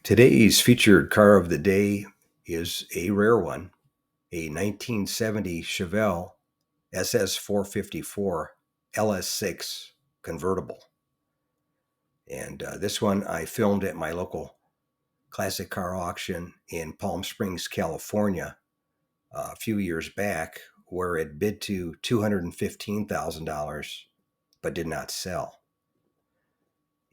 Today's featured car of the day is a rare one, a 1970 Chevelle SS454 LS6 convertible. And this one I filmed at my local classic car auction in Palm Springs, California, a few years back, where it bid to $215,000 but did not sell.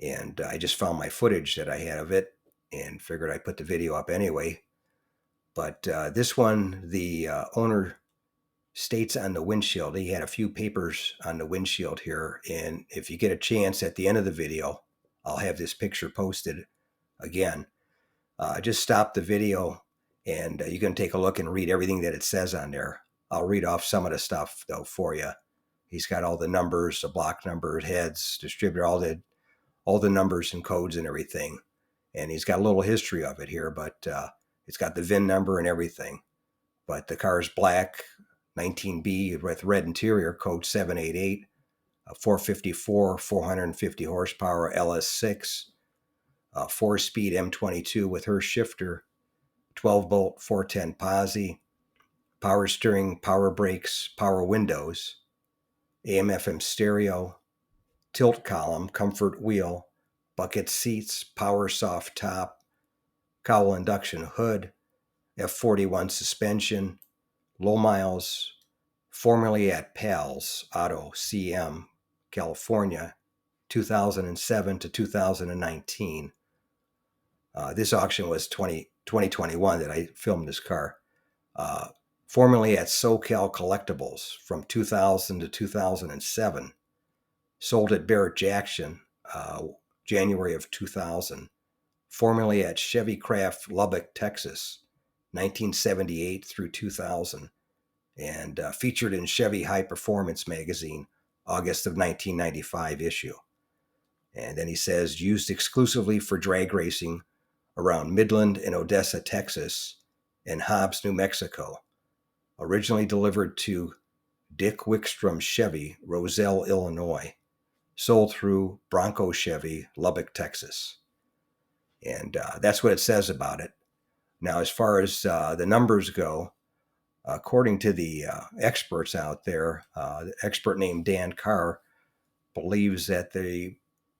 And I just found my footage that I had of it and figured I'd put the video up anyway. But this one, the owner states on the windshield, he had a few papers on the windshield here. And if you get a chance at the end of the video, I'll have this picture posted again. Just stop the video and you can take a look and read everything that it says on there. I'll read off some of the stuff, though, for you. He's got all the numbers, the block numbers, heads, distributor, all the numbers and codes and everything. And he's got a little history of it here, but it's got the VIN number and everything. But the car is black, 19B with red interior, code 788, 454, 450 horsepower LS6, 4-speed M22 with her shifter, 12-bolt 410 Posi, power steering, power brakes, power windows, AM/FM stereo, tilt column, comfort wheel, bucket seats, power soft top, cowl induction hood, F41 suspension, low miles, formerly at Pals Auto CM, California, 2007 to 2019. This auction was 2021 that I filmed this car. Formerly at SoCal Collectibles from 2000 to 2007. Sold at Barrett Jackson, January of 2000. Formerly at Chevy Craft Lubbock, Texas, 1978 through 2000. And featured in Chevy High Performance magazine, August of 1995 issue. And then he says, used exclusively for drag racing around Midland and Odessa, Texas, and Hobbs, New Mexico. Originally delivered to Dick Wickstrom Chevy, Roselle, Illinois. Sold through Bronco Chevy, Lubbock, Texas. And that's what it says about it. Now, as far as the numbers go, according to the experts out there, the expert named Dan Carr believes that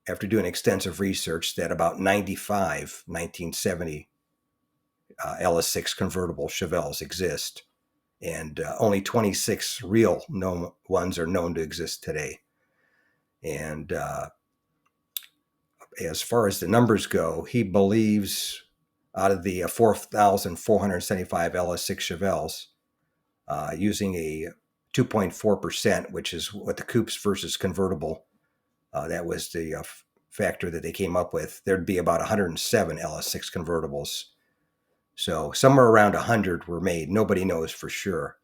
after doing extensive research, that about 95 1970 LS6 convertible Chevelles exist, and only 26 real known ones are known to exist today. And as far as the numbers go, he believes out of the 4,475 LS6 Chevelles, using a 2.4%, which is what the coupes versus convertible, that was the factor that they came up with, there'd be about 107 LS6 convertibles. So somewhere around 100 were made. Nobody knows for sure.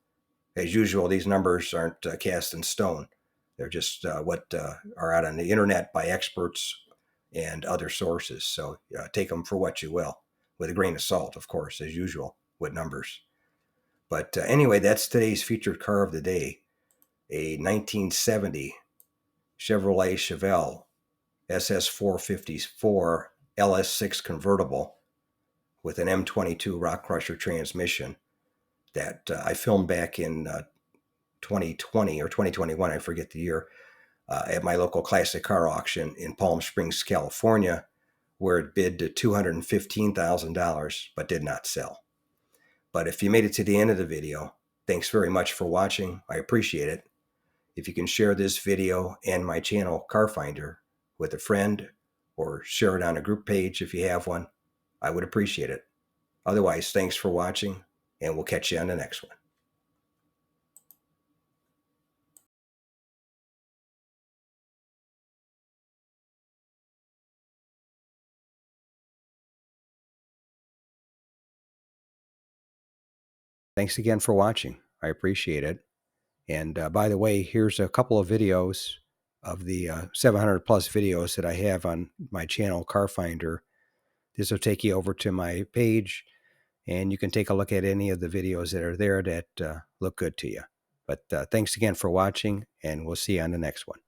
As usual, these numbers aren't cast in stone. They're just what are out on the internet by experts and other sources. So take them for what you will, with a grain of salt, of course, as usual with numbers. But anyway, that's today's featured car of the day, a 1970 Chevrolet Chevelle SS454 LS6 convertible with an M22 Rock Crusher transmission that I filmed back in 2020 or 2021, I forget the year, at my local classic car auction in Palm Springs, California, where it bid to $215,000 but did not sell. But if you made it to the end of the video, thanks very much for watching. I appreciate it. If you can share this video and my channel, Car Finder, with a friend, or share it on a group page if you have one, I would appreciate it. Otherwise, thanks for watching, and we'll catch you on the next one. Thanks again for watching. I appreciate it. And by the way, here's a couple of videos of the 700 plus videos that I have on my channel, Car Finder. This will take you over to my page, and you can take a look at any of the videos that are there that look good to you. But thanks again for watching, and we'll see you on the next one.